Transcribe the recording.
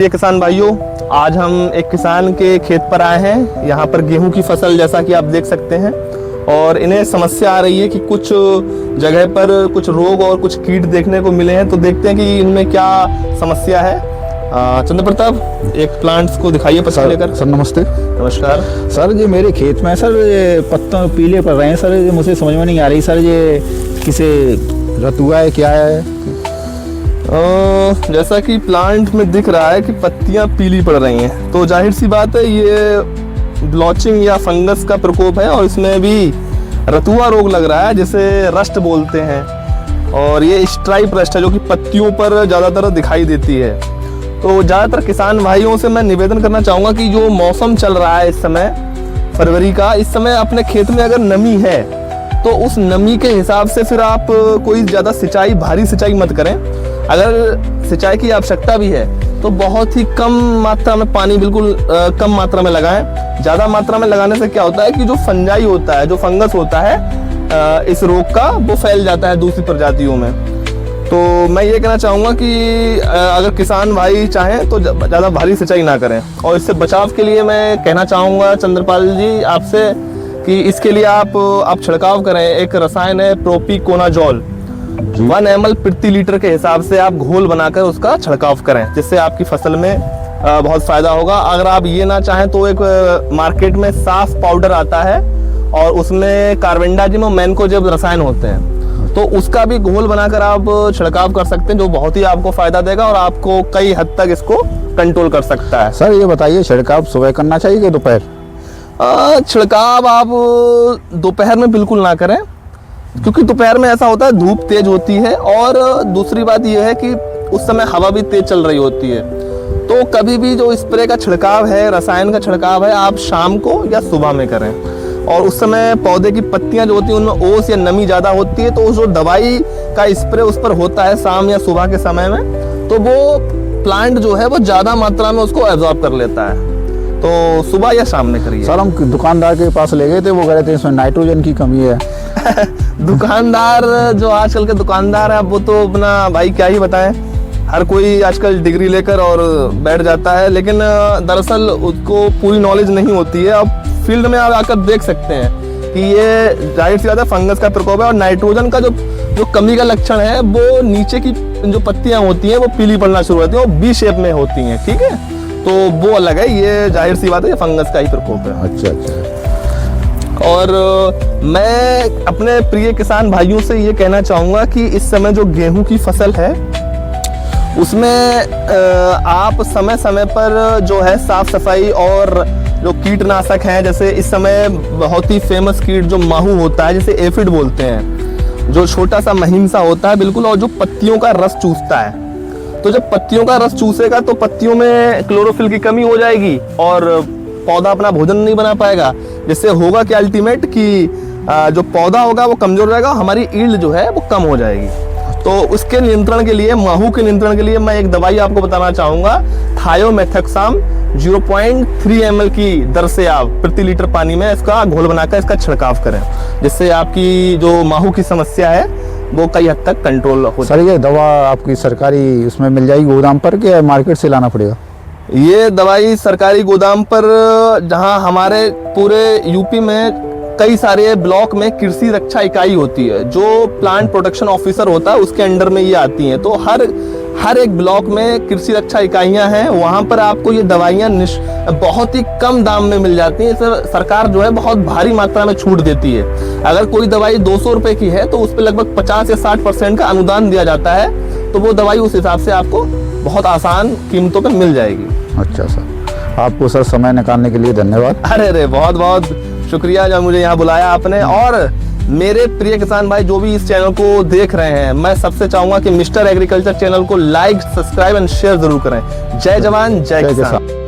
ये किसान भाइयों, आज हम एक किसान के खेत पर आए हैं। यहाँ पर गेहूं की फसल जैसा कि आप देख सकते हैं और इन्हें समस्या आ रही है कि कुछ जगह पर कुछ रोग और कुछ कीट देखने को मिले हैं। तो देखते हैं कि इनमें क्या समस्या है। चंद्र प्रताप, एक प्लांट्स को दिखाइए पत्ता लेकर। सर नमस्ते। नमस्कार सर, ये मेरे खेत में सर ये पत्ते पीले पड़ रहे हैं सर, ये मुझे समझ में नहीं आ रही सर, ये किसे रतुआ है क्या है? जैसा कि प्लांट में दिख रहा है कि पत्तियां पीली पड़ रही हैं, तो जाहिर सी बात है ये ब्लॉचिंग या फंगस का प्रकोप है और इसमें भी रतुआ रोग लग रहा है जिसे रस्ट बोलते हैं। और ये स्ट्राइप रस्ट है जो कि पत्तियों पर ज़्यादातर दिखाई देती है। तो ज़्यादातर किसान भाइयों से मैं निवेदन करना चाहूँगा कि जो मौसम चल रहा है इस समय फरवरी का, इस समय अपने खेत में अगर नमी है तो उस नमी के हिसाब से फिर आप कोई ज़्यादा सिंचाई, भारी सिंचाई मत करें। अगर सिंचाई की आवश्यकता भी है तो बहुत ही कम मात्रा में पानी, बिल्कुल कम मात्रा में लगाएं। ज़्यादा मात्रा में लगाने से क्या होता है कि जो फंजाई होता है, जो फंगस होता है इस रोग का, वो फैल जाता है दूसरी प्रजातियों में। तो मैं ये कहना चाहूँगा कि अगर किसान भाई चाहें तो ज़्यादा भारी सिंचाई ना करें। और इससे बचाव के लिए मैं कहना चाहूँगा चंद्रपाल जी आपसे कि इसके लिए आप छिड़काव करें। एक रसायन है प्रोपिकोनाजोल, 1 ml प्रति लीटर के हिसाब से आप घोल बनाकर उसका छिड़काव करें, जिससे आपकी फसल में बहुत फायदा होगा। अगर आप ये ना चाहें तो एक मार्केट में साफ पाउडर आता है और उसमें कार्बेंडाजिम और मैनकोजेब रसायन होते हैं, तो उसका भी घोल बनाकर आप छिड़काव कर सकते हैं, जो बहुत ही आपको फायदा देगा और आपको कई हद तक इसको कंट्रोल कर सकता है। सर ये बताइए, छिड़काव सुबह करना चाहिए कि दोपहर? छिड़काव आप दोपहर में बिल्कुल ना करें, क्योंकि दोपहर में ऐसा होता है धूप तेज होती है और दूसरी बात यह है कि उस समय हवा भी तेज चल रही होती है। तो कभी भी जो स्प्रे का छिड़काव है, रसायन का छिड़काव है, आप शाम को या सुबह में करें। और उस समय पौधे की पत्तियां जो होती हैं उनमें ओस या नमी ज़्यादा होती है, तो उस जो दवाई का स्प्रे उस पर होता है शाम या सुबह के समय में, तो वो प्लांट जो है वो ज़्यादा मात्रा में उसको एब्जॉर्ब कर लेता है। तो सुबह या शाम में करिए। सर हम दुकानदार के पास ले गए थे, वो कह रहे थे इसमें नाइट्रोजन की कमी है। दुकानदार, जो आजकल के दुकानदार हैं वो तो अपना भाई क्या ही बताएं, हर कोई आजकल डिग्री लेकर और बैठ जाता है, लेकिन दरअसल उसको पूरी नॉलेज नहीं होती है। अब फील्ड में आप आकर देख सकते हैं कि ये जाहिर सी बात है फंगस का प्रकोप है। और नाइट्रोजन का जो कमी का लक्षण है, वो नीचे की जो पत्तियां होती हैं वो पीली पड़ना शुरू होती हैं, वो बी शेप में होती हैं, ठीक है, तो वो अलग है। ये जाहिर सी बात है, ये फंगस का ही प्रकोप है। अच्छा। और मैं अपने प्रिय किसान भाइयों से ये कहना चाहूँगा कि इस समय जो गेहूं की फसल है उसमें आप समय समय पर जो है साफ सफाई और जो कीटनाशक हैं, जैसे इस समय बहुत ही फेमस कीट जो माहू होता है, जिसे एफिड बोलते हैं, जो छोटा सा महीन सा होता है बिल्कुल, और जो पत्तियों का रस चूसता है। तो जब पत्तियों का रस चूसेगा तो पत्तियों में क्लोरोफिल की कमी हो जाएगी और पौधा अपना भोजन नहीं बना पाएगा, जिससे होगा कि अल्टीमेट कि जो पौधा होगा वो कमजोर हो जाएगा, हमारी ईल्ड जो है वो कम हो जाएगी। तो उसके नियंत्रण के लिए, माहू के नियंत्रण के लिए मैं एक दवाई आपको बताना चाहूँगा, थायोमेथोक्साम 0.3 ml की दर से आप प्रति लीटर पानी में इसका घोल बनाकर इसका छिड़काव करें, जिससे आपकी जो माहू की समस्या है वो कई हद तक कंट्रोल हो। सर ये दवा आपकी सरकारी उसमें मिल जाएगी गोदाम पर कि मार्केट से लाना पड़ेगा? ये दवाई सरकारी गोदाम पर, जहां हमारे पूरे यूपी में कई सारे ब्लॉक में कृषि रक्षा इकाई होती है, जो प्लांट प्रोटेक्शन ऑफिसर होता है उसके अंडर में ये आती हैं। तो हर एक ब्लॉक में कृषि रक्षा इकाइयां हैं, वहां पर आपको ये दवाइयां बहुत ही कम दाम में मिल जाती हैं। इससे सरकार जो है बहुत भारी मात्रा में छूट देती है। अगर कोई दवाई 200 रुपए की है तो उस पर लगभग 50 या 60% का अनुदान दिया जाता है, तो वो दवाई उस हिसाब से आपको बहुत आसान कीमतों पर मिल जाएगी। अच्छा सर, आपको सर समय निकालने के लिए धन्यवाद। अरे बहुत बहुत शुक्रिया जब मुझे यहाँ बुलाया आपने। और मेरे प्रिय किसान भाई जो भी इस चैनल को देख रहे हैं, मैं सबसे चाहूंगा कि मिस्टर एग्रीकल्चर चैनल को लाइक, सब्सक्राइब एंड शेयर जरूर करें। जय जवान, जय किसान।